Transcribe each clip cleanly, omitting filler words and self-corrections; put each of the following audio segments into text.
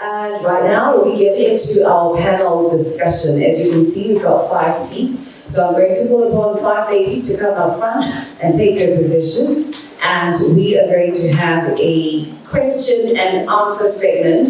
And right now we get into our panel discussion. As you can see, we've got 5 seats. So I'm going to call upon 5 ladies to come up front and take their positions. And we are going to have a question and answer segment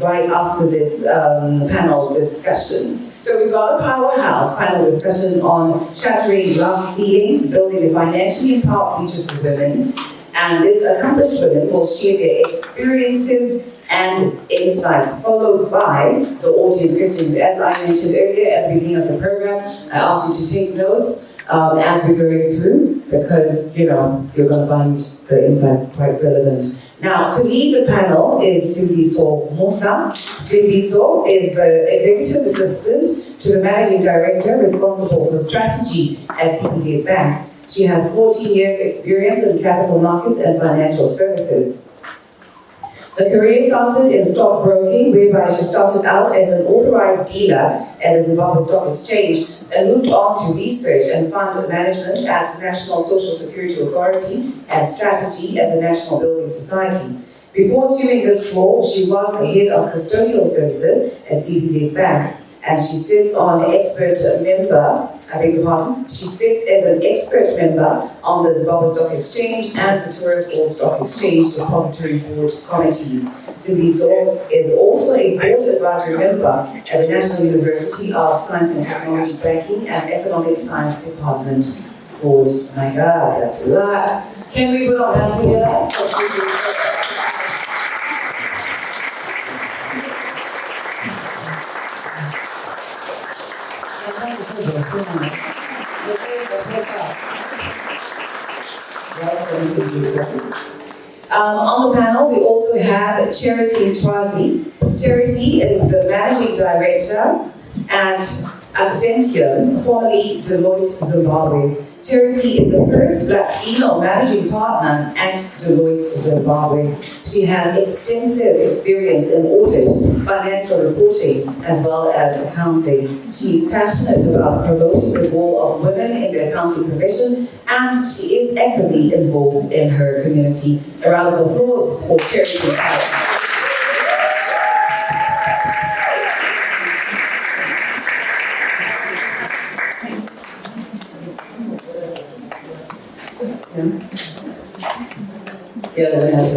right after this panel discussion. So we've got a powerhouse panel discussion on shattering glass ceilings, building a financially empowered future for women. And these accomplished women will share their experiences and insights, followed by the audience questions. As I mentioned earlier at the beginning of the program, I asked you to take notes as we're going through, because you're going to find the insights quite relevant. Now, to lead the panel is Simbiso Musa. Simbiso is the Executive Assistant to the Managing Director responsible for strategy at CBZ Bank. She has 14 years experience in capital markets and financial services. Her career started in stockbroking, whereby she started out as an authorized dealer at the Zimbabwe Stock Exchange and moved on to research and fund management at National Social Security Authority and strategy at the National Building Society. Before assuming this role, she was the head of custodial services at CBZ Bank, and she sits on expert member, she sits as an expert member on the Zimbabwe Stock Exchange and Pretoria Stock Exchange Depository Board Committees. Simbiso is also a board advisory member at the National University of Science and Technology Banking and Economic Science Department Board. My God, that's a lot. Can we put our hands together? On the panel, we also have Charity Mtwazi. Charity is the Managing Director at Ascentium, formerly Delloite, Zimbabwe. Charity is the first Black female managing partner at Delloite, Zimbabwe. She has extensive experience in audit, financial reporting, as well as accounting. She's passionate about promoting the role of women in the accounting profession, and she is actively involved in her community. A round of applause for Charity. Yeah, we're going to have to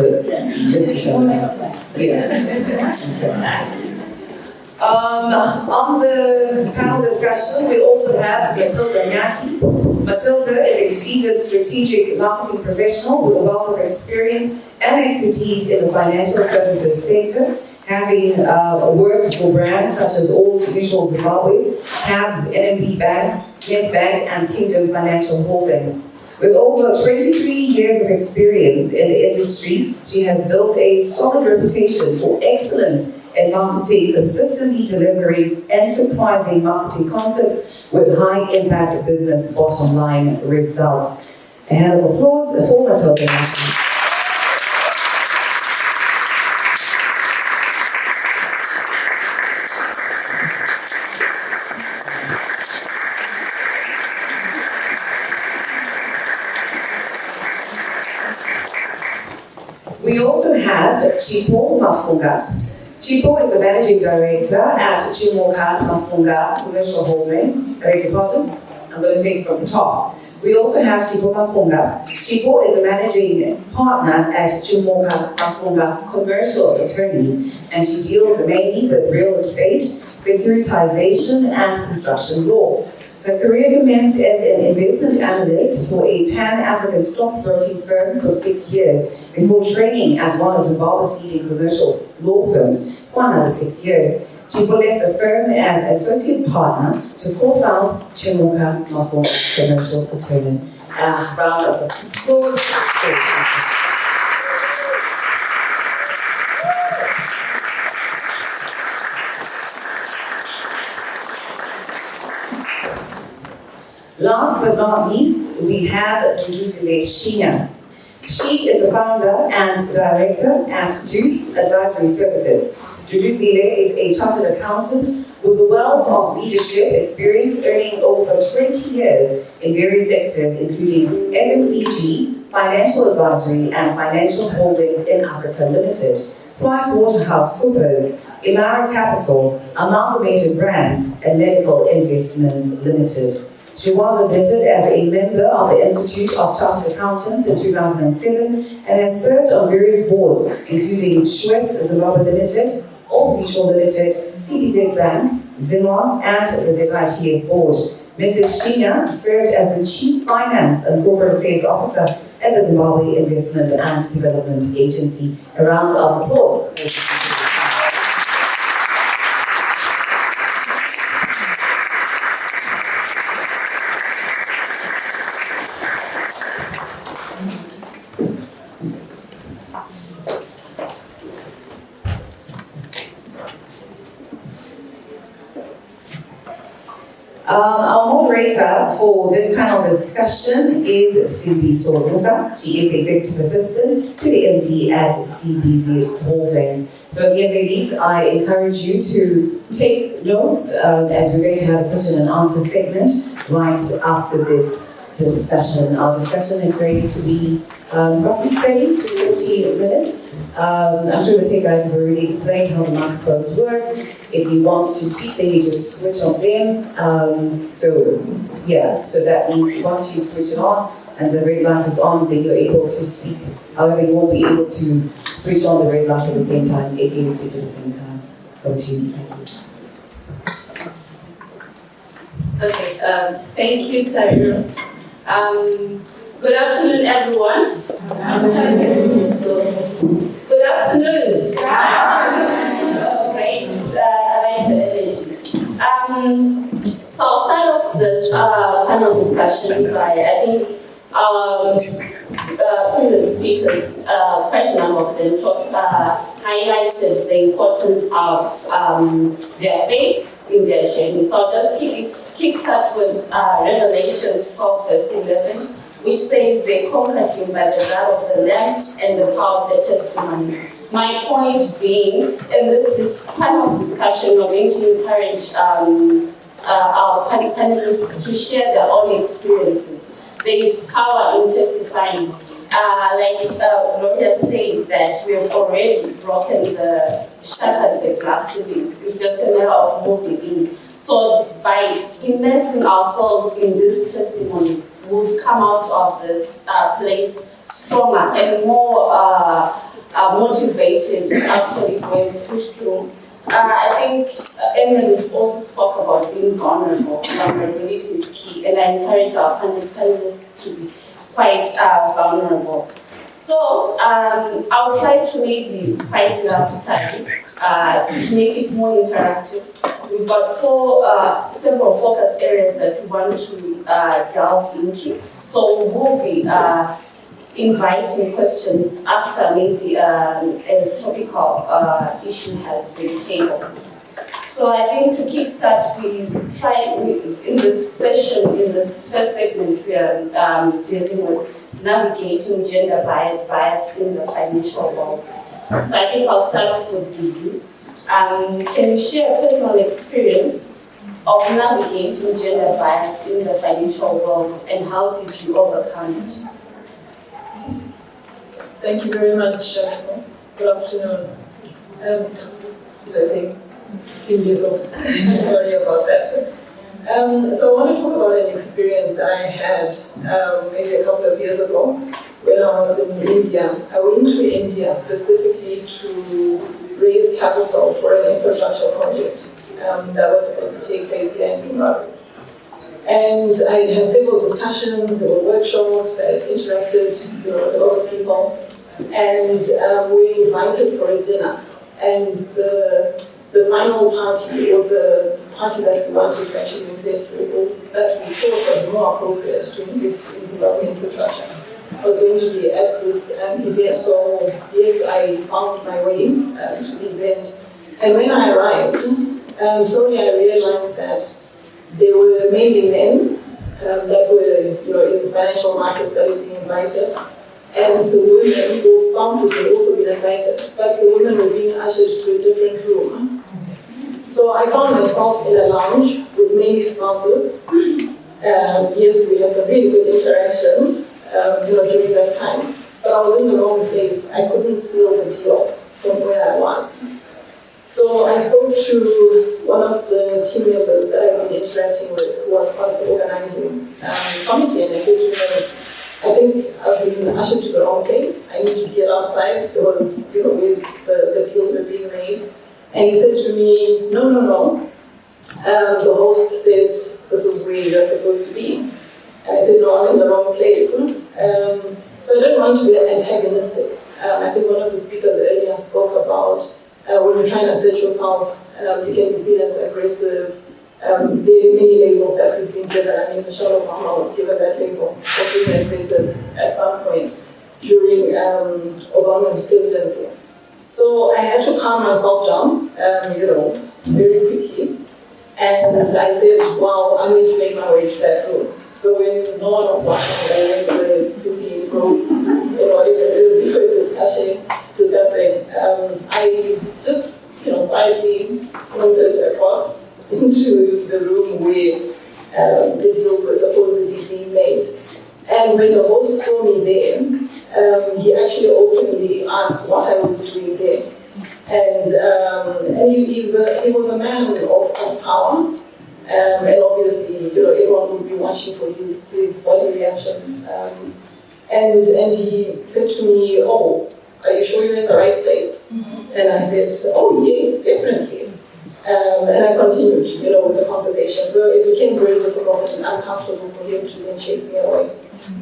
on the panel discussion, we also have Matilda Nyathi. Matilda is a seasoned strategic marketing professional with a wealth of experience and expertise in the financial services sector, having worked for brands such as Old Mutual Zimbabwe, CABS, NMB Bank, Nedbank, and Kingdom Financial Holdings. With over 23 years of experience in the industry, she has built a solid reputation for excellence in marketing, consistently delivering enterprising marketing concepts with high-impact business bottom-line results. A hand of applause for Matilda Nyathi. We also have Chipo Mafunga. Chipo is the Managing Director at ChimukaMafunga Commercial Holdings. I beg your pardon? I'm going to take it from the top. We also have Chipo Mafunga. Chipo is the Managing Partner at ChimukaMafunga Commercial Atorneys, and she deals mainly with real estate, securitization, and construction law. Her career commenced as an investment analyst for a Pan-African stockbroking firm for 6 years, before training at one of Zimbabwe's leading commercial law firms for another 6 years. Chipo left the firm as associate partner to co-found ChimukaMafunga Commercial Atorneys. A round of applause. Last but not least, we have Duduzile Shinya. She is the founder and director at Touche Advisory Services. Duduzile is a chartered accountant with a wealth of leadership experience, earning over 20 years in various sectors, including FMCG, financial advisory, and financial holdings in Africa Limited. PricewaterhouseCoopers Imara Capital, Amalgamated Brands, and Medical Investments Limited. She was admitted as a member of the Institute of Chartered Accountants in 2007 and has served on various boards, including Schweppes Zimbabwe Limited, Old Mutual Limited, CBZ Bank, Zimbabwe, and the ZITF Board. Mrs. Shinya served as the Chief Finance and Corporate Affairs Officer at the Zimbabwe Investment and Development Agency. A round of applause. Our moderator for this panel discussion is Simbi Sorusa. She is the Executive Assistant to the MD at CBZ Holdings. So again, ladies, I encourage you to take notes as we're going to have a question and answer segment right after this discussion. Our discussion is going to be roughly 30 to 40 minutes. I'm sure the two guys have already explained how the microphones work. If you want to speak, then you just switch on them. So that means once you switch it on and the red light is on, then you're able to speak. However, you won't be able to switch on the red light at the same time if you speak at the same time. Over to you. Thank you. Okay, thank you, Tyra. Good afternoon, everyone. Good afternoon. Oh, great. I like the energy. So I'll start off this panel discussion by, I think, previous speakers, quite a number of them highlighted the importance of their faith in their journey. So I'll just kickstart with Revelation 12, verse 11, which says they conquered him by the blood of the Lamb and the power of the testimony. My point being, in this panel discussion, we're going to encourage our panelists to share their own experiences. There is power in testifying. Like Gloria said, that we have already shattered the glass ceilings. It's just a matter of moving in. So by immersing ourselves in these testimonies, we'll come out of this place stronger and more motivated to actually go and push through. I think Emily also spoke about being vulnerable. Vulnerability is key, and I encourage our panelists to be quite vulnerable. So I'll try to maybe spice it up time to make it more interactive. We've got several focus areas that we want to delve into. So we'll be inviting questions after maybe a topical issue has been tabled. So I think to kickstart, in this session, in this first segment, we are dealing with navigating gender bias in the financial world. So I think I'll start off with Dudu. Can you share a personal experience of navigating gender bias in the financial world, and how did you overcome it? Thank you very much, Jackson. Good afternoon. Did I say serious? Sorry about that. So I want to talk about an experience that I had maybe a couple of years ago when I was in India. I went to India specifically to raise capital for an infrastructure project that was supposed to take place here in Zimbabwe. And I had several discussions, there were workshops, I interacted with a lot of people, and we were invited for a dinner. And the final party, or the party that we wanted to actually invest with, or that we thought was more appropriate to invest in Zimbabwe infrastructure, was going to be at this event. So yes, I found my way to the event. And when I arrived, slowly I realized that there were mainly men that were in the financial markets that had been invited, and the women, whose spouses had also been invited, but the women were being ushered to a different room. So I found myself in a lounge with many spouses. Yes, we had some really good interactions during that time, but I was in the wrong place. I couldn't seal the deal from where I was. So I spoke to one of the team members that I've been interacting with, who was part of the organizing committee, and I said to him, I think I've been ushered to the wrong place. I need to get outside. There was, where the deals were being made. And he said to me, no. The host said, this is where you're supposed to be. And I said, no, I'm in the wrong place. So I don't want to be antagonistic. I think one of the speakers earlier spoke about when you're trying to assert yourself, you can be seen as aggressive. There are many labels that we've been given. I mean, Michelle Obama was given that label of being aggressive at some point during Obama's presidency. So I had to calm myself down, very quickly. And I said, well, I'm going to make my way to that room. So when no one was watching, I went to the PC engrossed, whatever it is, we were discussing. I just, quietly sauntered across into the room where the deals were supposedly being made. And when the host saw me there, he actually openly asked what I was doing there. And he was a man of power, and obviously, everyone would be watching for his body reactions. And he said to me, "Oh, are you sure you're in the right place?" And I said, "Oh, yes, definitely." And I continued, with the conversation. So it became very difficult and uncomfortable for him to then chase me away.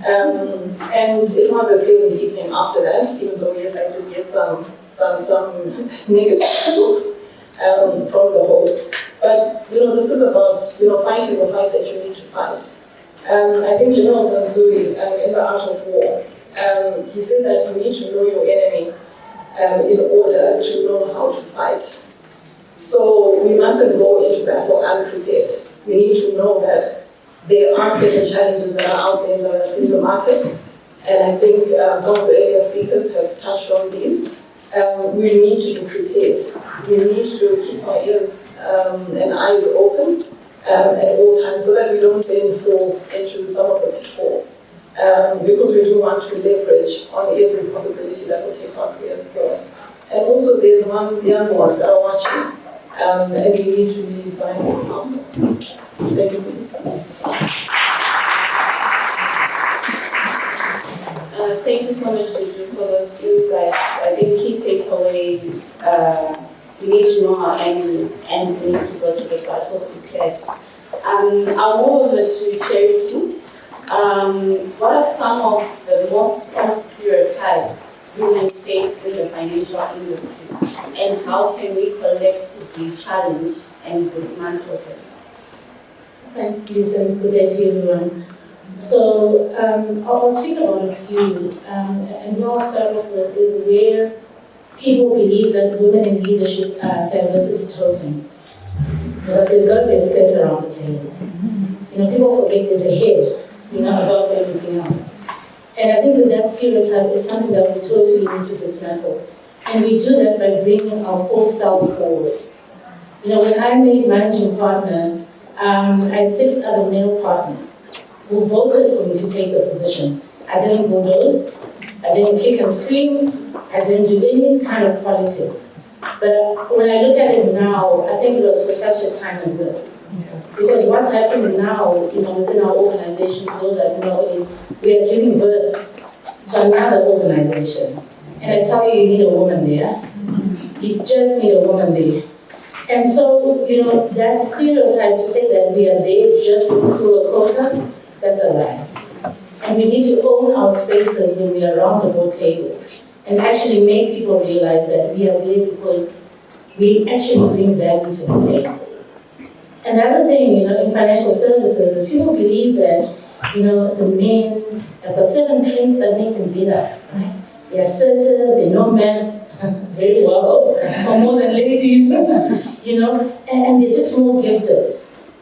And it was a pleasant evening after that, even though, yes, I did get some negative looks from the host. But, this is about, fighting the fight that you need to fight. I think General Sansui, in The Art of War, he said that you need to know your enemy in order to know how to fight. So we mustn't go into battle unprepared. We need to know that there are certain challenges that are out there in the market, and I think some of the earlier speakers have touched on these. We need to be prepared. We need to keep our ears and eyes open at all times so that we don't then fall into some of the pitfalls. Because we do want to leverage on every possibility that will take our careers forward. And also there's the young ones that are watching, and we need to be by example. Thank you so much. Thank you so much, Dudu, for those insights. I think key takeaways, we need to know our enemies and we need to go to the battle prepared. I'll move over to Charity. What are some of the most common stereotypes women face in the financial industry, and how can we collectively challenge and dismantle them? Thanks, Lisa. Good day to everyone. So I'll speak about a few, and what I'll start off with is where people believe that women in leadership are diversity tokens. But there's got to be a skirt around the table. People forget there's a head, above everything else. And I think with that stereotype, it's something that we totally need to dismantle. And we do that by bringing our full selves forward. When I made managing partner, I had 6 other male partners who voted for me to take the position. I didn't bulldoze, I didn't kick and scream, I didn't do any kind of politics. But when I look at it now, I think it was for such a time as this. Because what's happening now, within our organization, for those that know, is we are giving birth to another organization. And I tell you, you need a woman there. You just need a woman there. And so, that stereotype to say that we are there just to fulfill a quota, that's a lie. And we need to own our spaces when we are around the board table and actually make people realize that we are there because we actually bring value to the table. Another thing, in financial services is people believe that, the men have got certain traits that make them better, right? They're assertive, they know math very well, or more than ladies, and they're just more gifted.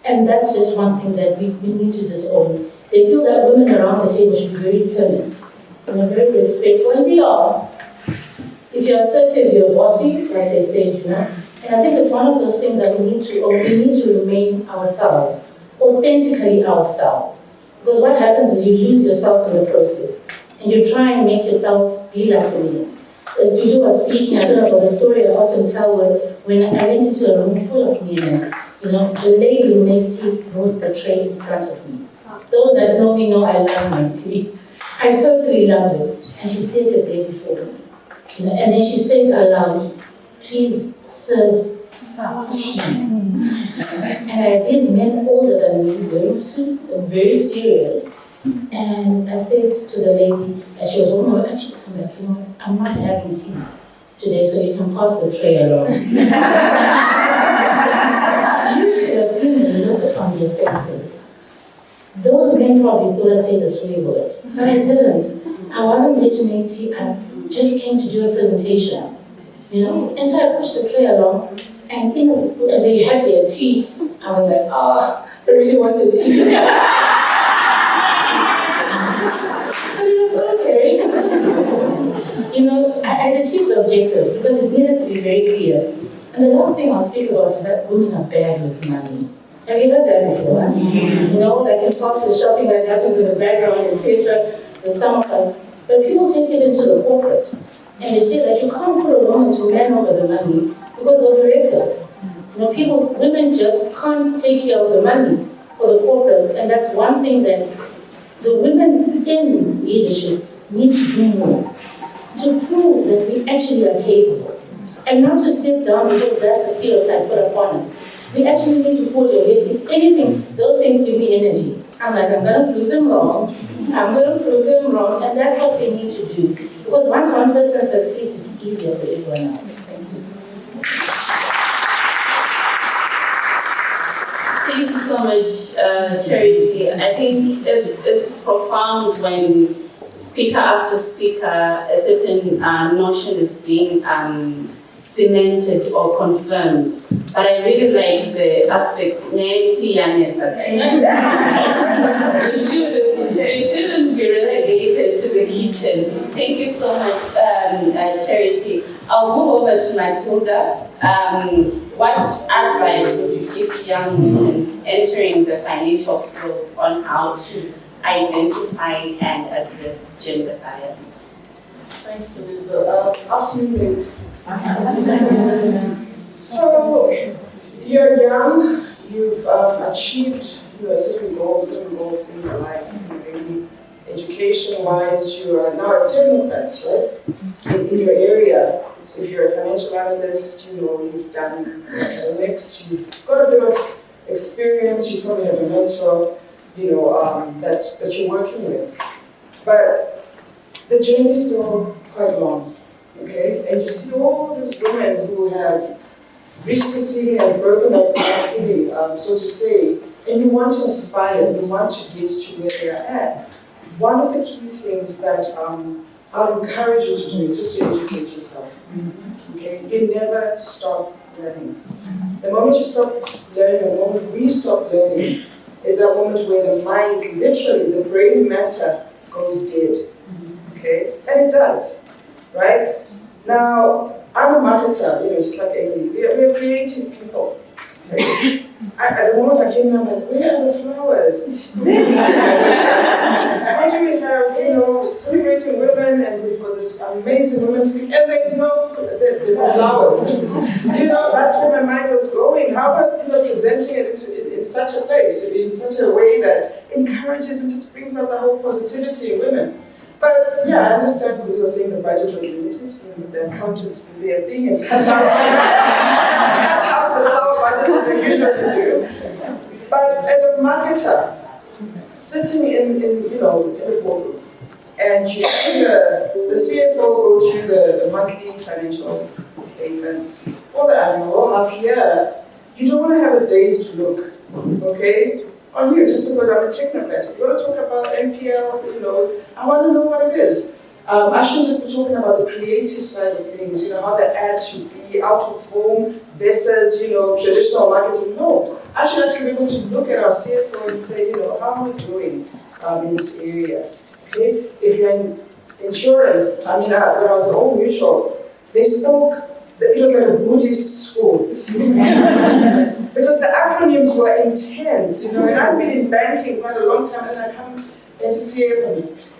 And that's just one thing that we need to disown. They feel that women around the table should be very timid, very respectful, and they are. If you're assertive, you're bossy, like they say, And I think it's one of those things that we need to own. We need to remain ourselves, authentically ourselves. Because what happens is you lose yourself in the process, and you try and make yourself be like the man. as Dudu was speaking, I thought about a story I often tell when I went into a room full of men. You know, the lady who makes tea brought the tray in front of me. Those that know me know I love my tea. I totally love it. And she set it there before me. You know, and then she said aloud, please serve tea. And I had these men older than me, wearing suits and very serious. And I said to the lady, as she was walking away, actually come back, you know, I'm not having tea today, so you can pass the tray along. You should have seen the look on their faces. Those men probably thought I said a swear word, but I didn't. I wasn't there to make tea, I just came to do a presentation, you know? And so I pushed the tray along, and as they had their tea, I was like, oh, I really wanted tea. But it was okay. You know, I achieved the objective because it needed to be very clear. And the last thing I'll speak about is that women are bad with money. Have you heard that before? Mm-hmm. You know, that impulsive shopping that happens in the background, etc. with some of us. But people take it into the corporate. And they say that you can't put a woman to man over the money because they'll be reckless. You know, women just can't take care of the money for the corporates. And that's one thing that the women in leadership need to do more to prove that we actually are capable. And not to step down because that's the stereotype put upon us. We actually need to forge ahead. If anything, those things give me energy. I'm like, I'm going to prove them wrong. I'm going to prove them wrong. And that's what we need to do. Because once one person succeeds, it's easier for everyone else. Thank you. Thank you so much, Charity. I think it's profound when speaker after speaker, a certain notion is being cemented or confirmed. But I really like the aspect, Nyathi and you shouldn't be relegated to the kitchen. Thank you so much, Charity. I'll move over to Matilda. What advice would you give young women entering the financial field on how to identify and address gender bias? Thanks, Elisa. Afternoon, ladies. So, you're young, you've achieved certain goals in your life. Maybe education-wise, you are now a technocrat, right? In your area. If you're a financial analyst, you've done academics, you've got a bit of experience, you probably have a mentor, that you're working with. But the journey is still quite long, okay? And you see all these women who have reached the ceiling and broken that glass ceiling, so to say, and you want to inspire, you want to get to where they are at. One of the key things that I'd encourage you to do is just to educate yourself. Okay? You never stop learning. The moment you stop learning, the moment we stop learning, is that moment where the mind, literally, the brain matter goes dead. Okay? And it does. Right? Now, I'm a marketer, just like Emily. We're creative people. Okay? At the moment I came in, I'm like, where are the flowers? How do we have, celebrating women, and we've got this amazing women's week, and there's no flowers. That's where my mind was going. How about, presenting it in such a place, in such a way that encourages and just brings out the whole positivity in women. But yeah, I understand because you were saying the budget was limited. The accountants did their thing and cut out the flower budget as they usually do. But as a marketer, sitting in the boardroom, and you see the CFO go through the monthly financial statements, or the annual, half year, you don't want to have a days to look, okay? On you, just because I'm a technocrat. If you want to talk about NPL, I want to know what it is. I shouldn't just be talking about the creative side of things, how the ads should be out of home versus, traditional marketing. No, I should actually be able to look at our CFO and say, how are we doing in this area? Okay, if you're in insurance, when I was in Old Mutual, they spoke. It was like a Buddhist school. Because the acronyms were intense, and I've been in banking quite a long time, and I come as CFO.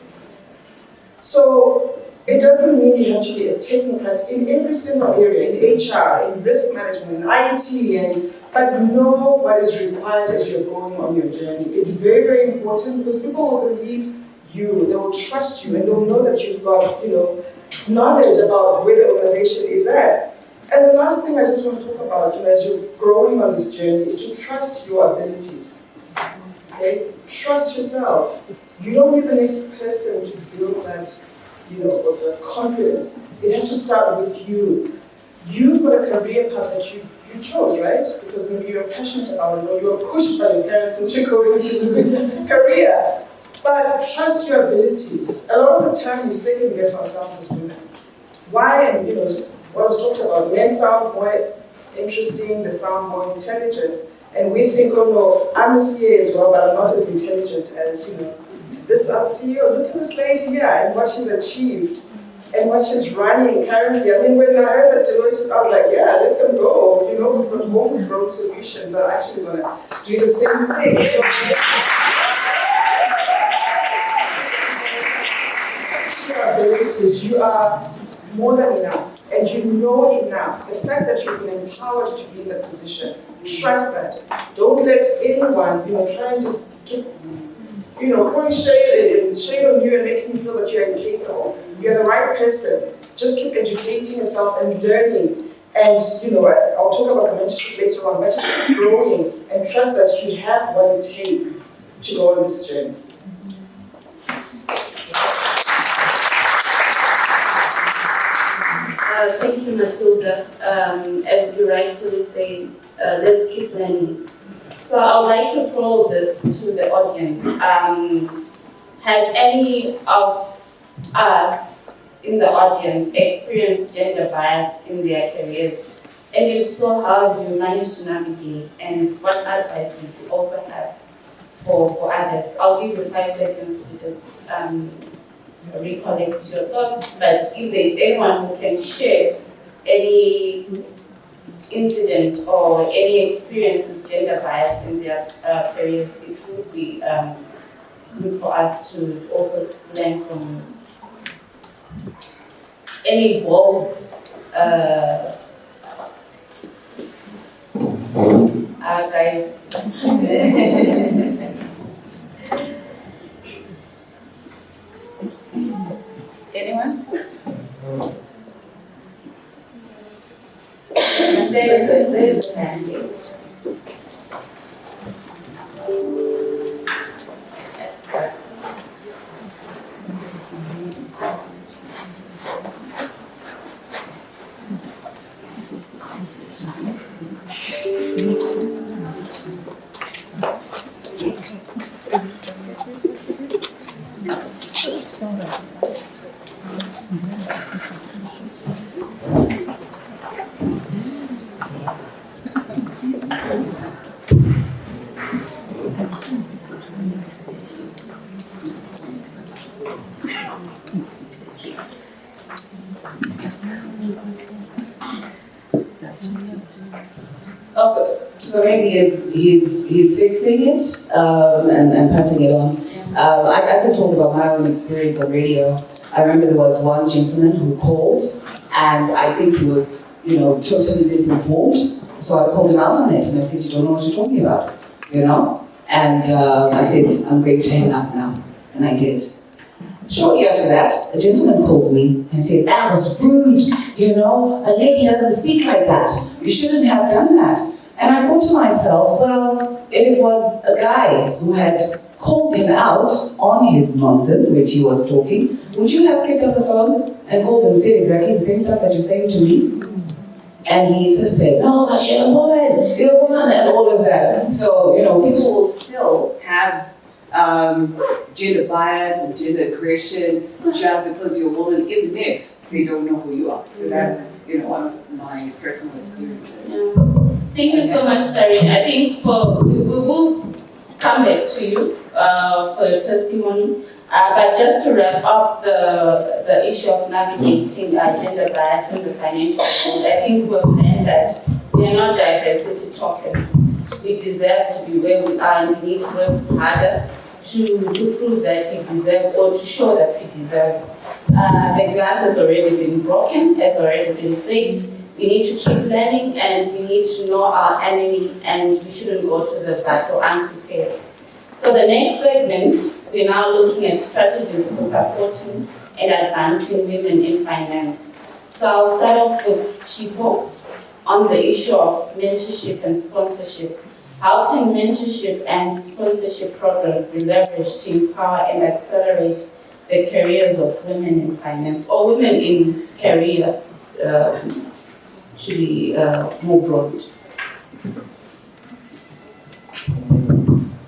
So It doesn't mean you have to be a technocrat in every single area, in HR, in risk management, in IT, but know what is required as you're going on your journey. It's very, very important because people will believe you, they will trust you, and they'll know that you've got, knowledge about where the organization is at. And the last thing I just want to talk about, as you're growing on this journey, is to trust your abilities. Okay? Trust yourself. You don't need the next person to build that, with the confidence. It has to start with you. You've got a career path that you chose, right? Because maybe you're passionate about it, or you were pushed by your parents into going into a career. But trust your abilities. A lot of the time we second guess ourselves as women. Why? And just what I was talking about. Men sound more interesting, they sound more intelligent. And we think, oh no, I'm a CA as well, but I'm not as intelligent as, this other CEO. Look at this lady here and what she's achieved and what she's running currently. I mean, when I heard that Delloite, I was like, yeah, let them go. We've got homegrown solutions that are actually going to do the same thing. So, your abilities, you are more than enough, and you know enough. The fact that you've been empowered to be in that position, trust that. Don't let anyone, try and just keep, pouring shade on you and making you feel that you're incapable. You're the right person. Just keep educating yourself and learning. And, I'll talk about the mentorship later on, but just keep growing and trust that you have what it takes to go on this journey. Thank you, Matilda. As you rightfully say, let's keep learning. So I would like to throw this to the audience. Has any of us in the audience experienced gender bias in their careers? And if so, how have you managed to navigate? And what advice would you also have for others? I'll give you 5 seconds to just recollect your thoughts, but if there's anyone who can share any incident or any experience with gender bias in their careers, it would be good for us to also learn from any bold guys. Anyone? There's a hand here. So maybe he's fixing it and passing it on. I could talk about my own experience on radio. I remember there was one gentleman who called, and I think he was, totally misinformed. So I called him out on it, and I said, "You don't know what you're talking about, And I said, "I'm going to hang up now," and I did. Shortly after that, a gentleman calls me and says, "That was rude, a lady doesn't speak like that. You shouldn't have done that." And I thought to myself, well, if it was a guy who had called him out on his nonsense, which he was talking, would you have picked up the phone and called him and said exactly the same stuff that you're saying to me? And he just said, "No, but you're a woman, and all of that. So, people will still have gender bias and gender aggression just because you're a woman, even if they don't know who you are. So that's, one of my personal experiences. Yeah. Thank you so much, Terry. I think we will come back to you for your testimony. But just to wrap up the issue of navigating gender bias in the financial world, I think we've learned that we are not diversity tokens. We deserve to be where we are, and we need to work harder to prove that we deserve, or to show that we deserve the glass has already been broken, has already been said. We need to keep learning, and we need to know our enemy, and we shouldn't go to the battle unprepared. So the next segment, we're now looking at strategies for supporting and advancing women in finance. So I'll start off with Chipo on the issue of mentorship and sponsorship. How can mentorship and sponsorship programs be leveraged to empower and accelerate the careers of women in finance, or women in career to be moved on?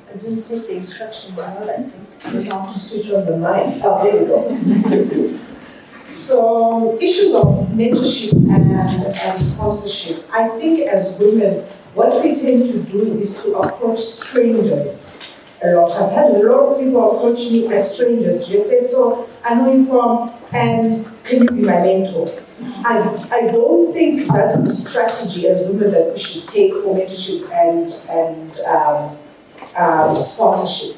I didn't take the instructions well, I think. You have to switch on the mic. Oh, there we go. So, issues of mentorship and sponsorship. I think as women, what we tend to do is to approach strangers a lot. I've had a lot of people approach me as strangers to just say, so I know you from, and can you be my mentor? I don't think that's a strategy as women that we should take for mentorship and sponsorship.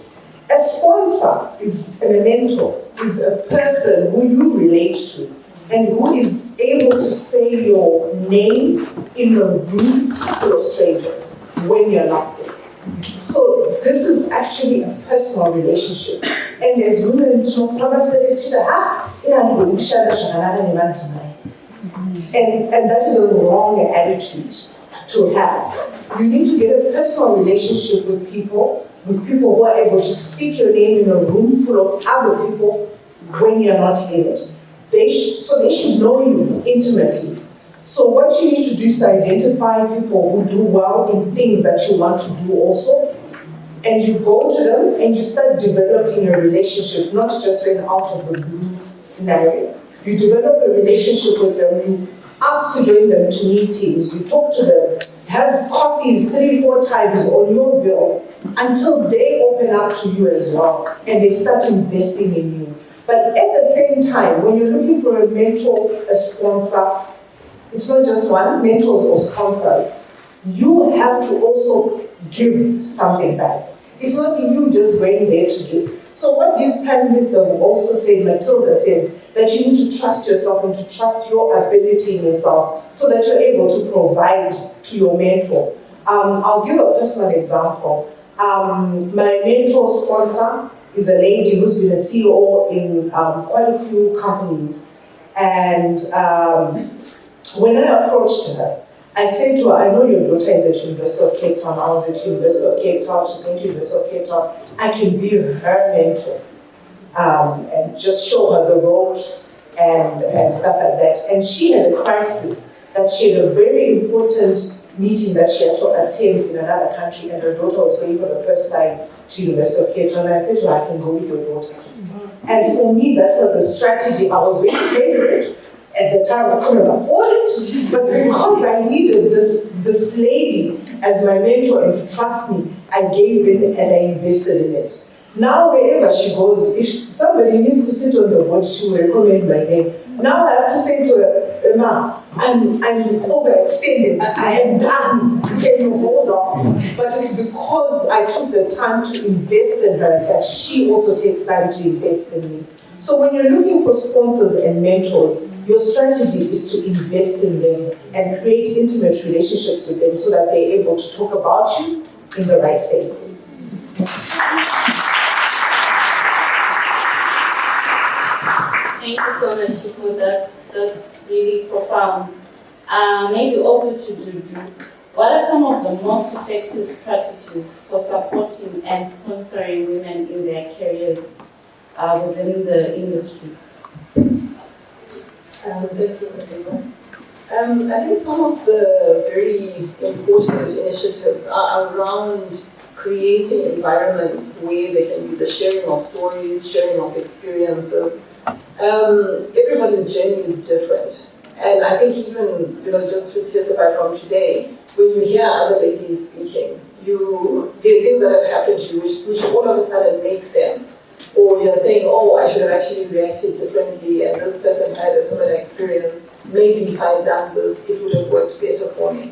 A sponsor is, and a mentor is a person who you relate to and who is able to say your name in a room full of strangers when you're not there. So this is actually a personal relationship. And as women, and that is a wrong attitude to have. You need to get a personal relationship with people who are able to speak your name in a room full of other people when you're not in it. They should know you intimately. So what you need to do is to identify people who do well in things that you want to do also, and you go to them and you start developing a relationship, not just an out of the blue scenario. You develop a relationship with them, you ask to join them to meetings, you talk to them, have coffees 3-4 times on your bill until they open up to you as well and they start investing in you. But at the same time, when you're looking for a mentor, a sponsor, it's not just one, mentors or sponsors, you have to also give something back. It's not you just going there to give. So what these panelists have also said, Matilda said, that you need to trust yourself and to trust your ability in yourself so that you're able to provide to your mentor. I'll give a personal example. My mentor sponsor is a lady who's been a CEO in quite a few companies. And when I approached her, I said to her, I know your daughter is at University of Cape Town. I was at University of Cape Town. She's going to University of Cape Town. I can be her mentor and just show her the ropes and stuff like that. And she had a crisis that she had a very important meeting that she had to attend in another country, and her daughter was going for the first time to University of Cape Town. And I said to her, I can go with your daughter. And for me, that was a strategy. I was very favorite. At the time, I couldn't afford it, but because I needed this lady as my mentor and to trust me, I gave in and I invested in it. Now, wherever she goes, if somebody needs to sit on the board, she will recommend my name. Now I have to say to her, Emma, I'm overextended. I am done. Can you hold on? But it's because I took the time to invest in her that she also takes time to invest in me. So when you're looking for sponsors and mentors, your strategy is to invest in them and create intimate relationships with them so that they're able to talk about you in the right places. Thank you so much, Chipo. That's really profound. Maybe over to Dudu. What are some of the most effective strategies for supporting and sponsoring women in their careers within the industry? Thank you for this one. I think some of the very important initiatives are around creating environments where there can be the sharing of stories, sharing of experiences. Everybody's journey is different. And I think even, just to testify from today, when you hear other ladies speaking, there are things that have happened to you which all of a sudden make sense. Or you're saying, oh, I should have actually reacted differently, and this person had a similar experience. Maybe if I had done this, it would have worked better for me.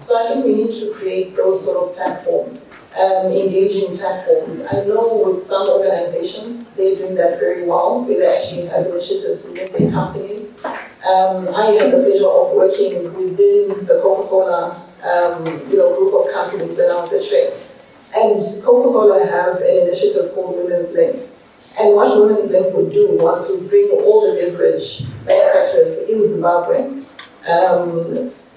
So I think we need to create those sort of platforms, engaging platforms. I know with some organizations, they're doing that very well, where they actually have initiatives within their companies. I had the pleasure of working within the Coca-Cola group of companies when I was at Schweppes. And Coca-Cola have an initiative called Women's Link. And what Women's Link would do was to bring all the beverage manufacturers in Zimbabwe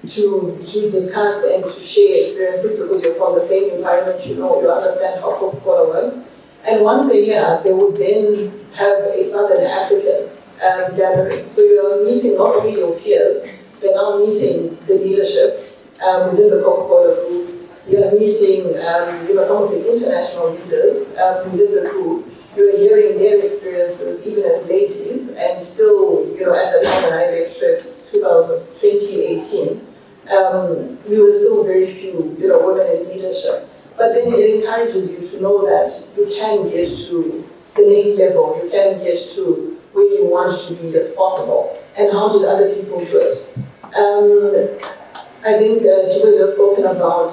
to discuss and to share experiences, because you're from the same environment, you understand how Coca-Cola works. And once a year, they would then have a Southern African gathering. So you're meeting not only your peers, they're now meeting the leadership within the Coca-Cola group. You're meeting some of the international leaders within the group. You're hearing their experiences, even as ladies, and still, at the time when I led Schweppes, 2018, we were still very few, women in leadership. But then it encourages you to know that you can get to the next level, you can get to where you want to be as possible. And how did other people do it? I think Chipo has just spoken about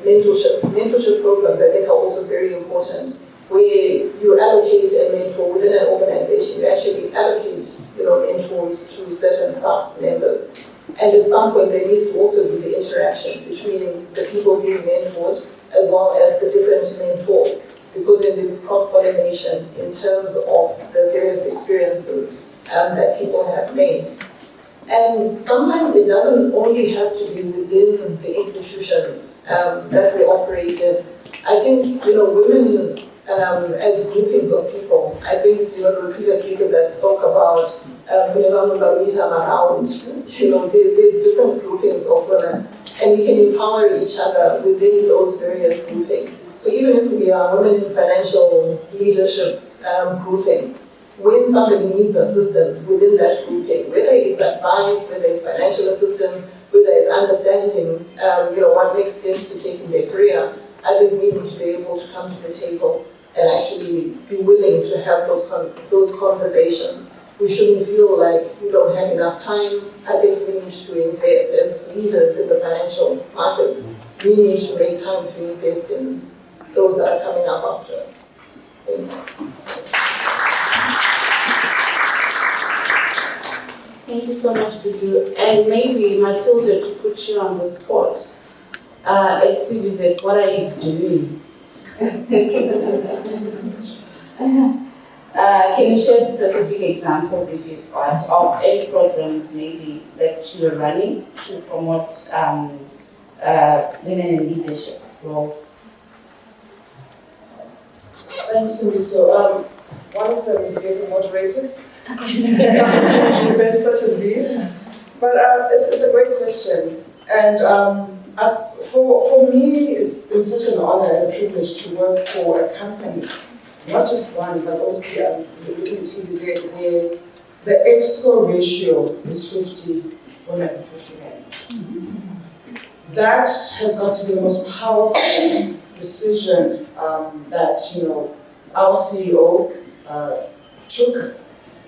mentorship. Mentorship programs, I think, are also very important, where you allocate a mentor within an organization. You actually allocate, mentors to certain staff members. And at some point, there needs to also be the interaction between the people being mentored as well as the different mentors, because then there's cross-pollination in terms of the various experiences that people have made. And sometimes it doesn't only have to be within the institutions that we operate in. I think, women as groupings of people, I think, the previous speaker that spoke about whenever we meet around, there's different groupings of women, and we can empower each other within those various groupings. So even if we are women in financial leadership grouping, when somebody needs assistance within that grouping, whether it's advice, whether it's financial assistance, whether it's understanding, what makes sense to take in their career, I think we need to be able to come to the table and actually be willing to have those conversations. We shouldn't feel like we don't have enough time. I think we need to invest as leaders in the financial market. We need to make time to invest in those that are coming up after us. Thank you. Thank you so much, Dudu. And maybe, Matilda, to put you on the spot, at CBZ, what are you doing? Can you share specific examples, if you've got, of any programs maybe that you are running to promote women in leadership roles? Thanks, Cindy. So one of them is getting moderators to events such as these. But it's a great question. And for me, it's been such an honor and a privilege to work for a company, not just one, but obviously looking at CBZ, where the EXCO ratio is 50 women and 50 men. That has got to be the most powerful decision that our CEO took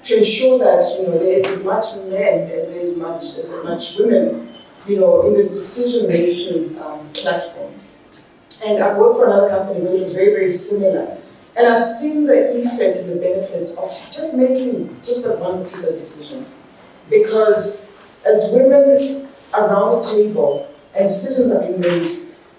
to ensure that there is as much men as there is as much women in this decision-making platform. And I've worked for another company where it was very, very similar. And I've seen the effects and the benefits of just making just that one particular decision. Because as women around the table and decisions are being made,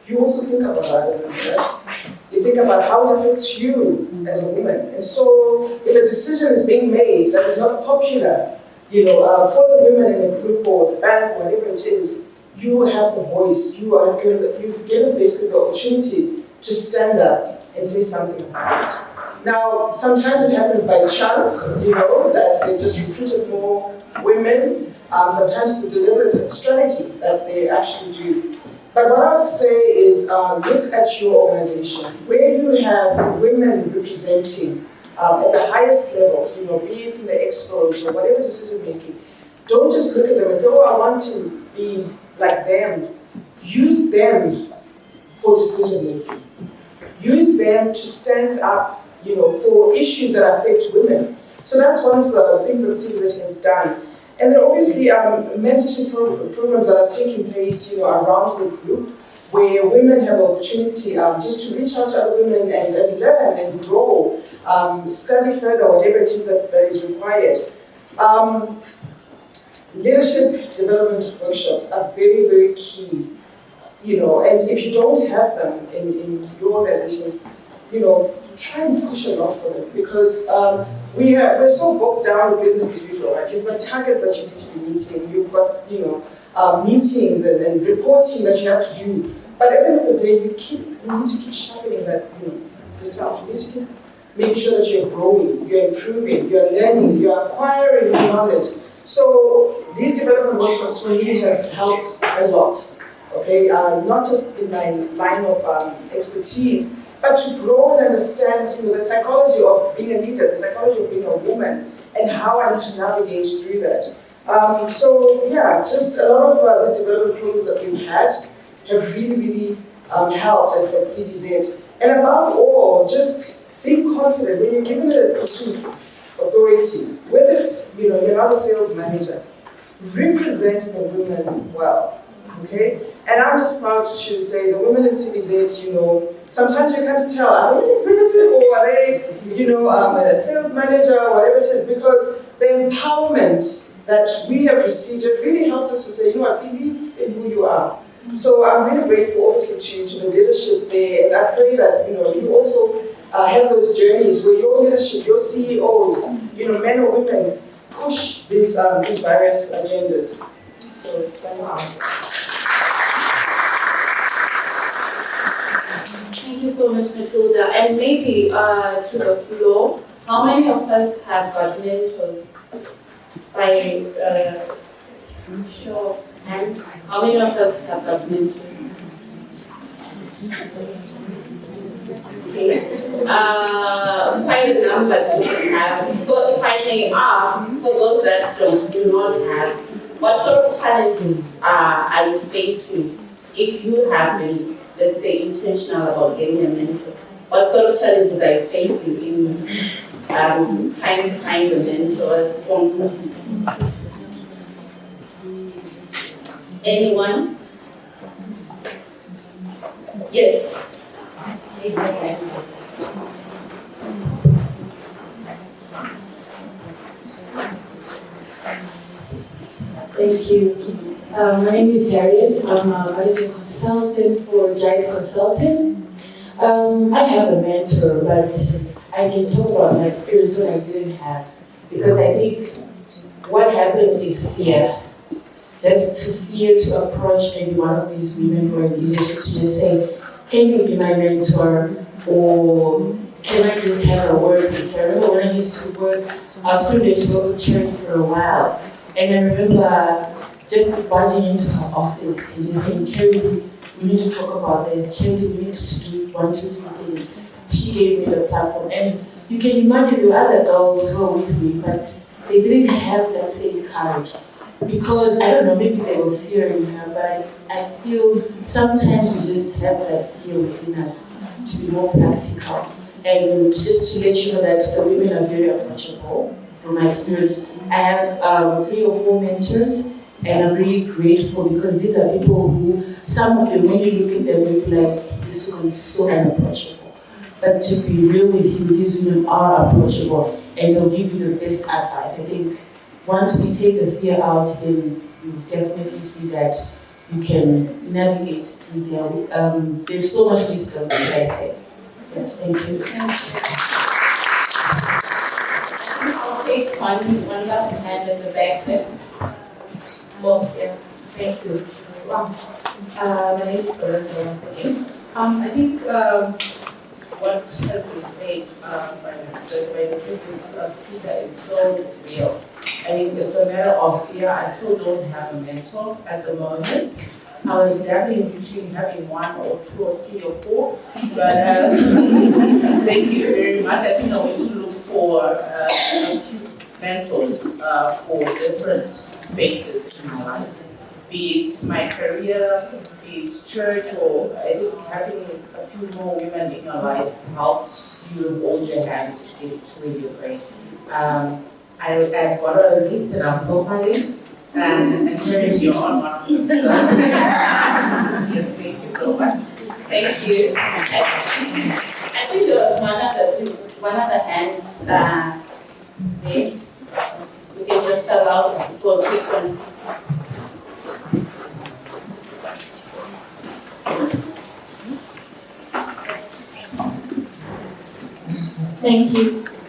you also think about other women, right? You think about how it affects you as a woman. And so if a decision is being made that is not popular, for the women in the group or the bank, whatever it is, you have the voice, you're given basically the opportunity to stand up and say something about it. Now, sometimes it happens by chance, that they just recruited more women. Sometimes it's a deliberate strategy that they actually do. But what I would say is look at your organization, where you have women representing at the highest levels, be it in the exco or whatever decision making. Don't just look at them and say, I want to be like them. Use them for decision making. Use them to stand up, for issues that affect women. So that's one of the things that CBZ has done. And then obviously mentorship programs that are taking place, around the group, where women have the opportunity just to reach out to other women and learn and grow, study further, whatever it is that is required. Leadership development workshops are very, very key, and if you don't have them in your organizations, try and push a lot for them, because we're so bogged down with business as usual, right? You've got targets that you need to be meeting, you've got, meetings and reporting that you have to do. But at the end of the day, you need to keep sharpening that, yourself. You need to keep making sure that you're growing, you're improving, you're learning, you're acquiring new knowledge. So these development workshops for me have helped a lot. Okay, not just in my line of expertise, but to grow and understand, the psychology of being a leader, the psychology of being a woman, and how I'm to navigate through that. So yeah, just a lot of these development programs that we've had have really, really helped at CDZ. And above all, just being confident when you're given a position of authority, whether it's, you're not a sales manager, represent the women well, okay? And I'm just proud to say the women in CDZ, sometimes you can't tell, are they an executive or are they, a sales manager or whatever it is, because the empowerment that we have received have really helped us to say, I believe in who you are. So I'm really grateful, obviously, to the leadership there, and I pray that, you also have those journeys where your leadership, your CEOs, men or women, push these various agendas. So thanks. Thank you so much, Matilda. And maybe to the floor, how many of us have got mentors? By show of hands, how many of us have got mentors? Okay. Quite a number to have. So if I may ask, for those that do not have, what sort of challenges are you facing if you have been, let's say, intentional about getting a mentor? What sort of challenges are you facing in trying to find a mentor, a sponsor? Anyone? Yes. Thank you. My name is Harriet. I'm a managing consultant for Giant Consulting. I have a mentor, but I can talk about my experience when I didn't have. Because I think what happens is fear. Just to fear to approach maybe one of these women who are in leadership to just say, can you be my mentor? Or can I just have a word with you? I remember when I used to work, I was privileged to work with Charity for a while. And I remember just barging into her office and saying, Charity, we need to talk about this. Charity, we need to do 1, 2, 3 things. She gave me the platform. And you can imagine the other girls who were with me, but they didn't have that same courage. Because, I don't know, maybe they were fearing her, but I feel sometimes we just have that fear within us to be more practical. And just to let you know that the women are very approachable. From my experience, I have 3 or 4 mentors, and I'm really grateful because these are people who, some of them, when you look at them, you'll be like, this woman is so unapproachable. But to be real with you, these women are approachable, and they'll give you the best advice. I think once we take the fear out, then you definitely see that you can navigate through there. There's so much wisdom, as I say. Yeah, thank you. I'll take one last hand at the back there. Well, yeah. Thank you. My name is Belinda once again. I think what has been said by the previous speaker is so real. I mean, it's a matter of fear. I still don't have a mentor at the moment. I was dabbling between having 1 or 2 or 3 or 4, but thank you very much. I think I'm going to look for a few mentors for different spaces in my life, be it my career, be it church, or I think having a few more women in your life helps you hold your hands to get to where you're going. I've got a list and I'm profiling and sharing it on one of them. Thank you so much. Thank you. I think there was one other hand there. We can just allow for a quick one. Thank you.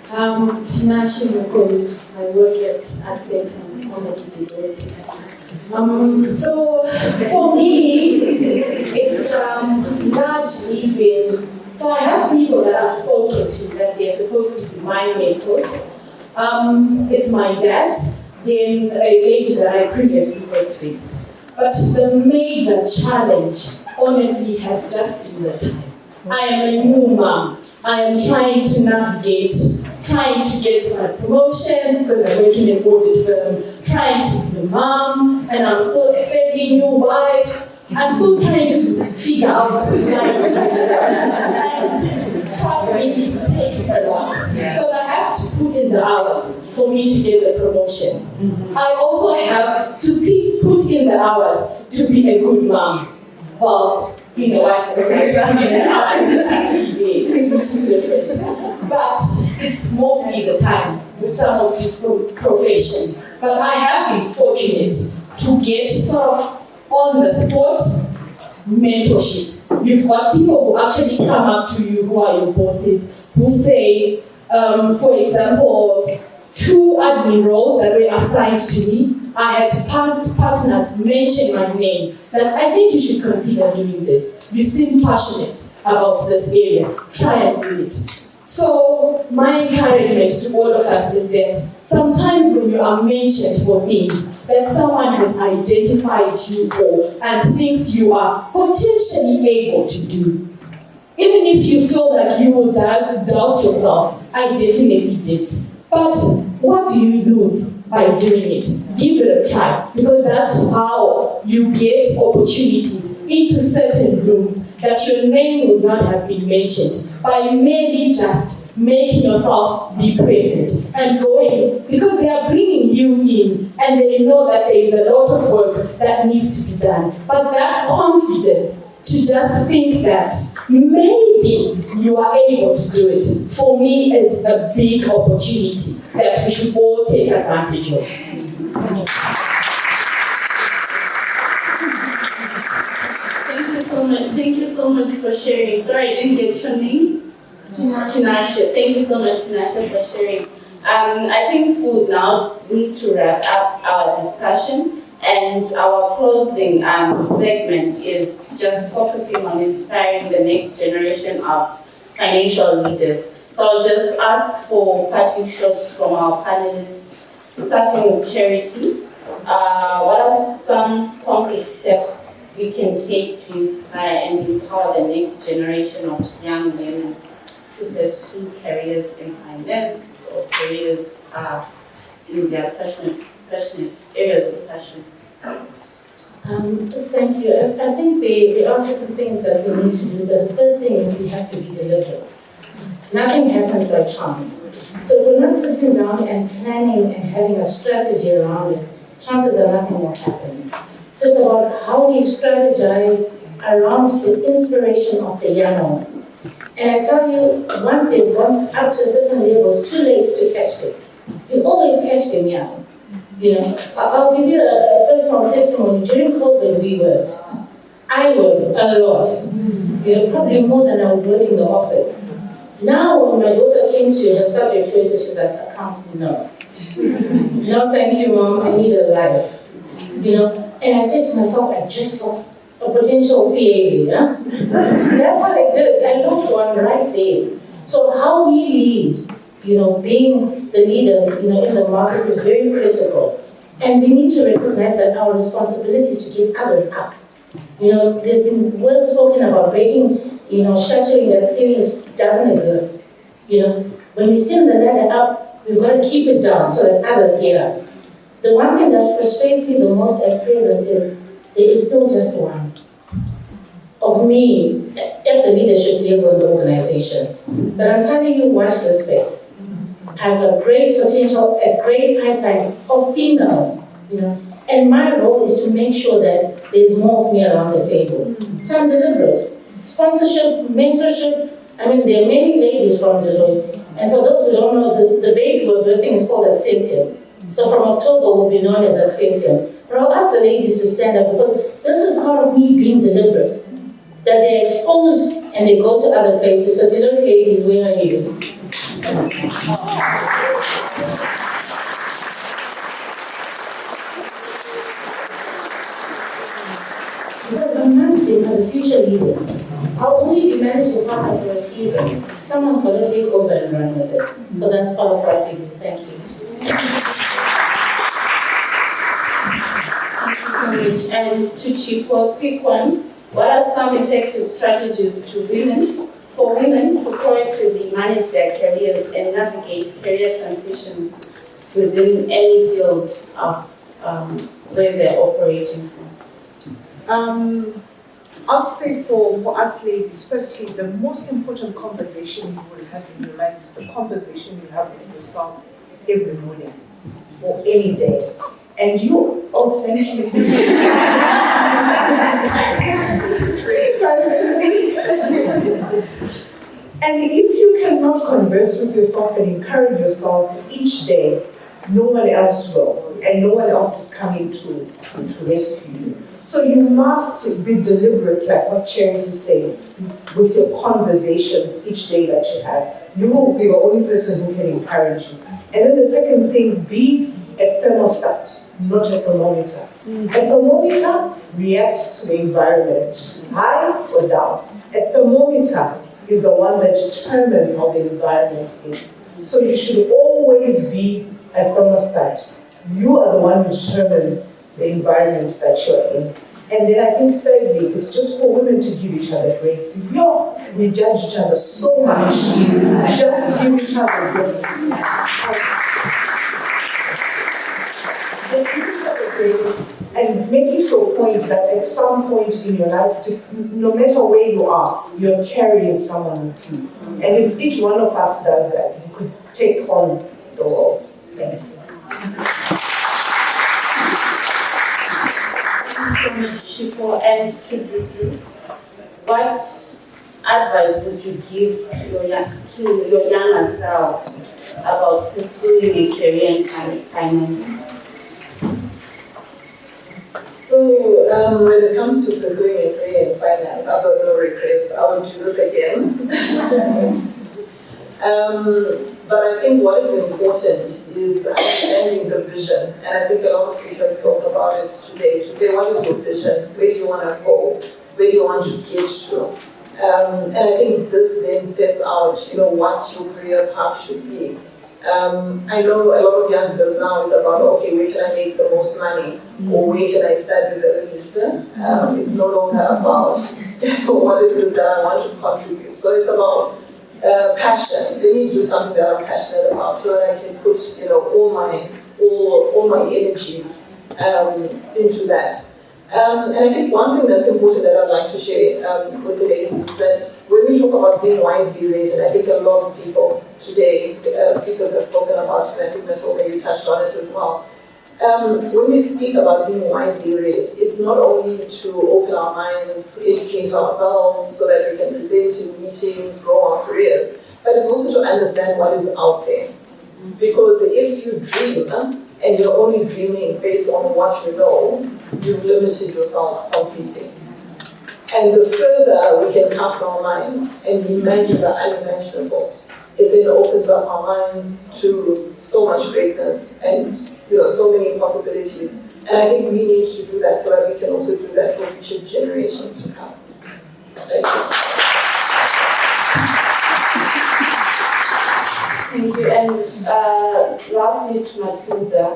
Tinashe Mukoli. I work at Accent and Comedy Delloite. So for me, it's largely been, so I have people that I've spoken to that they're supposed to be my mentors. It's my dad, then a lady that I previously worked with. But the major challenge, honestly, has just been the time. I am a new mom. I am trying to navigate, trying to get my promotion because I'm working in an audit firm, trying to be a mom, and I'm still a fairly new wife. I'm still trying to figure out life. And trust me, it takes a lot. Because I have to put in the hours for me to get the promotion. I also have to put in the hours to be a good mom. Well, you know, I can which is different. But it's mostly the time with some of these professions. But I have been fortunate to get sort of on the spot mentorship. You've got people who actually come up to you who are your bosses, who say, for example, 2 admin roles that were assigned to me, I had partners mention my name, that I think you should consider doing this. You seem passionate about this area. Try and do it. So my encouragement to all of us is that sometimes when you are mentioned for things that someone has identified you for and thinks you are potentially able to do, even if you feel like you will doubt yourself, I definitely did. But what do you lose by doing it? Give it a try, because that's how you get opportunities into certain rooms that your name would not have been mentioned, by merely just making yourself be present and going, because they are bringing you in and they know that there is a lot of work that needs to be done. But that confidence to just think that maybe you are able to do it, for me is a big opportunity that we should all take advantage of. Thank you so much. Thank you so much for sharing. Sorry, I didn't get your name. Tinashe. Thank you so much, Tinashe, for sharing. I think we'll now need to wrap up our discussion. And our closing segment is just focusing on inspiring the next generation of financial leaders. So I'll just ask for parting shots from our panelists, starting with Charity. What are some concrete steps we can take to inspire and empower the next generation of young women to pursue careers in finance or careers in their passionate areas of passion? Thank you. I think there are certain things that we need to do, but the first thing is we have to be deliberate. Nothing happens by chance. So if we're not sitting down and planning and having a strategy around it, chances are nothing will happen. So it's about how we strategize around the inspiration of the young ones. And I tell you, once they've gone up to a certain level, it's too late to catch them. You always catch them young. You know, I'll give you a personal testimony. During COVID, we worked. I worked a lot. You know, probably more than I would work in the office. Now, when my daughter came to her subject choices, she's like, accounts, no. No, thank you, Mom. I need a life. You know, and I said to myself, I just lost a potential CAD. Huh? That's what I did. I lost one right there. So how we lead, you know, being the leaders, you know, in the market is very critical. And we need to recognize that our responsibility is to get others up. You know, there's been well spoken about breaking, you know, shattering that series doesn't exist. You know, when we send the ladder up, we've got to keep it down so that others get up. The one thing that frustrates me the most at present is there is still just one of me at the leadership level in the organization. But I'm telling you, watch the space. I've got great potential, a great pipeline of females, and my role is to make sure that there's more of me around the table. So I'm deliberate. Sponsorship, mentorship, there are many ladies from Delloite. And for those who don't know, the baby we're birthing is called Ascension. So from October, we'll be known as Ascension. But I'll ask the ladies to stand up because this is part of me being deliberate. That they're exposed and they go to other places. So Delloite ladies, where are you? Because amongst them are the future leaders. I'll only be managing partner for a season. Someone's going to take over and run with it. So that's part of what we do. Thank you. Thank you so much. And to Chipo, quick one. What are some effective strategies for women to proactively manage their careers and navigate career transitions within any field of where they're operating from? I'd say for us ladies, firstly, the most important conversation you will have in your life is the conversation you have with yourself every morning or any day. And you, thank you. And if you cannot converse with yourself and encourage yourself each day, no one else will, and no one else is coming to rescue you. So you must be deliberate, like what Charity said, with your conversations each day that you have. You will be the only person who can encourage you. And then the second thing, be a thermostat, not a thermometer. A thermometer reacts to the environment, high or down. A thermometer is the one that determines how the environment is. So you should always be a thermostat. You are the one who determines the environment that you're in. And then I think thirdly, it's just for women to give each other grace. We judge each other so much. Just give each other grace. Just give each other grace and make it to a point that at some point in your life, no matter where you are, you're carrying someone with you. And if each one of us does that, we could take on the world. Thank you. Chipo and Dudu, what advice would you give to your younger self about pursuing a career in finance? So when it comes to pursuing a career in finance, I've got no regrets. I will do this again. But I think what is important is understanding the vision. And I think a lot of speakers spoke about it today, to say, what is your vision? Where do you want to go? Where do you want to get to? And I think this then sets out, what your career path should be. I know a lot of youngsters now, it's about, okay, where can I make the most money? Or where can I study the least? It's no longer about what it is that I want to contribute. So it's about passion. Let me do something that I'm passionate about so that I can put, all my energies into that. And I think one thing that's important that I'd like to share with the ladies is that when we talk about being widely read, and I think a lot of people today, speakers have spoken about it, and I think Matilda, you touched on it as well. When we speak about being widely read, it's not only to open our minds, educate ourselves so that we can present in meetings, grow our careers, but it's also to understand what is out there. Because if you dream, and you're only dreaming based on what you know, you've limited yourself completely. And the further we can cast our minds and imagine the unimaginable, it then opens up our minds to so much greatness and so many possibilities. And I think we need to do that so that we can also do that for future generations to come. Thank you. Thank you. And lastly, to Matilda,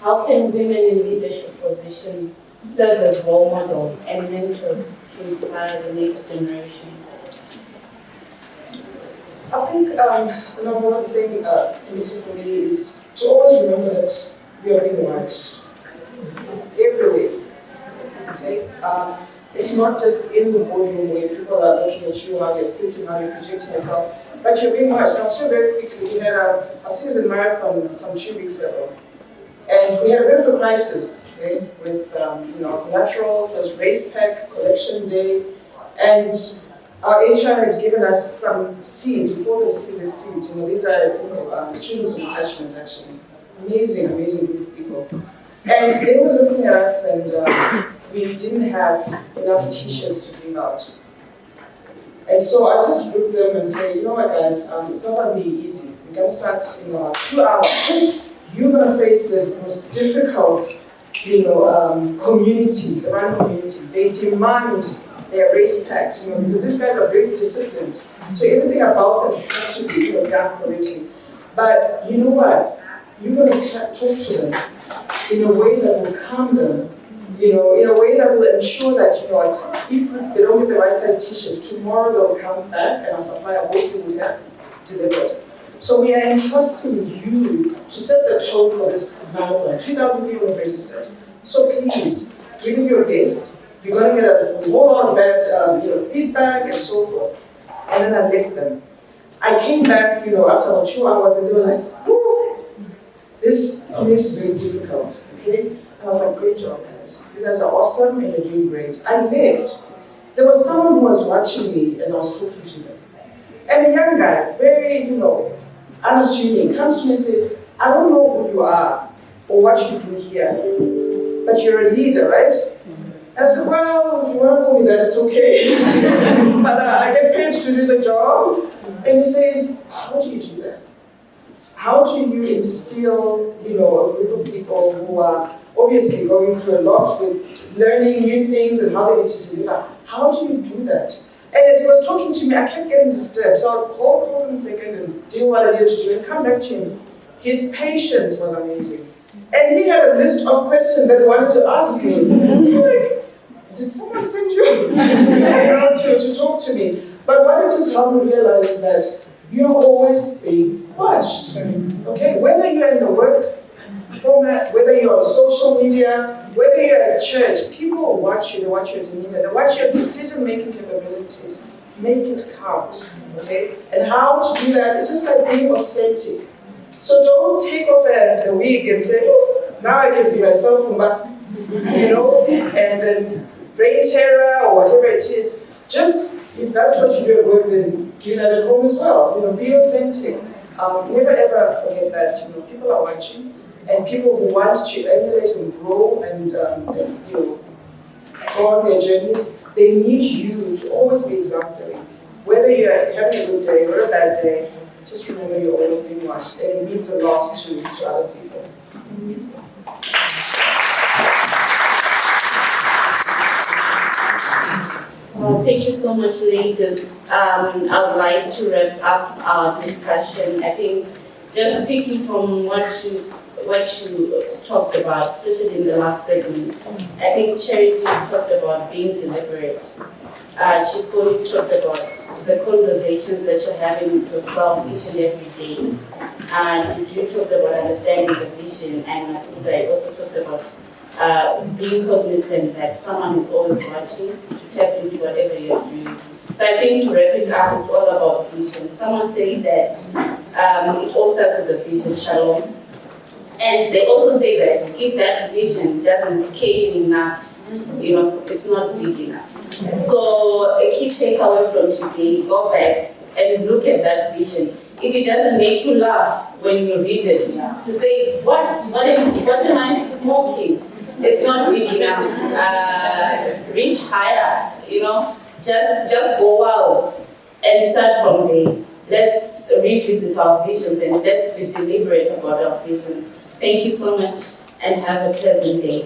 how can women in leadership positions serve as role models and mentors to inspire the next generation? I think the number one thing, Samisa, for me is to always remember that we are being watched everywhere. Okay? It's not just in the boardroom where people are looking at you, how you're sitting, how you're projecting yourself. but you're being watched. I'll share very quickly. We had a season marathon some 2 weeks ago. And we had a bit of a crisis, okay, with collateral, plus race pack, collection day, and our HR had given us some seeds. We call them seeds. These are students of attachment, actually. Amazing, amazing group of people. And they were looking at us, and we didn't have enough t-shirts to give out. And so I just looked at them and said, you know what, guys, it's not going to be easy. We're going to start in 2 hours. You're going to face the most difficult, community, the Rwanda community. They demand their race packs, because these guys are very disciplined. So everything about them has to be done correctly. But you know what? You're going to talk to them in a way that will calm them, in a way that will ensure that, if they don't get the right size t-shirt, tomorrow they'll come back and our supplier hopefully will have delivered. So we are entrusting you to set the tone for this marathon. 2,000 people have registered. So please, give it your best. You're going to get a whole lot of bad feedback and so forth. And then I left them. I came back, after about 2 hours, and they were like, whoo, this community is very difficult, okay? And I was like, great job, guys. You guys are awesome and you're doing great. I left. There was someone who was watching me as I was talking to them. And a young guy, very, unassuming, comes to me and says, I don't know who you are or what you do here, but you're a leader, right? And I said, well, if you want to call me that, it's okay. But I get paid to do the job. And he says, how do you do that? How do you instill, a group of people who are obviously going through a lot with learning new things and how they need to deliver? How do you do that? And as he was talking to me, I kept getting disturbed. So I'll hold him a second and do what I needed to do and come back to him. His patience was amazing. And he had a list of questions that he wanted to ask me. Like, did someone send you to talk to me? But what it just helped me realize is that you're always being watched. Okay? Whether you're in the work format, whether you're on social media, whether you're at church, people watch you, they watch your demeanor, they watch your decision-making capabilities. Make it count. Okay? And how to do that is just like being authentic. So don't take off a wig and say, oh, now I can be myself, and then brain terror or whatever it is. Just, if that's what you do at work, then do that at home as well. Be authentic. Never ever forget that, people are watching, and people who want to emulate and grow and go on their journeys, they need you to always be exemplary. Whether you're having a good day or a bad day, just remember you're always being watched, and it means a lot to other people. Well, thank you so much, ladies. I would like to wrap up our discussion. I think just speaking from what you talked about, especially in the last segment, I think Charity talked about being deliberate. Chipo, you talked about the conversations that you're having with yourself each and every day. And you talked about understanding the vision, and Matilda also talked about being cognizant that someone is always watching to tap into whatever you're doing. So I think to wrap it up, it's all about vision. Someone said that it all starts with the vision, Shalom. And they also say that if that vision doesn't scale enough, it's not big enough. So a key takeaway from today, go back and look at that vision. If it doesn't make you laugh when you read it, to say, what am I smoking? It's not big enough. Reach higher, just go out and start from there. Let's revisit our visions and let's be deliberate about our visions. Thank you so much and have a pleasant day.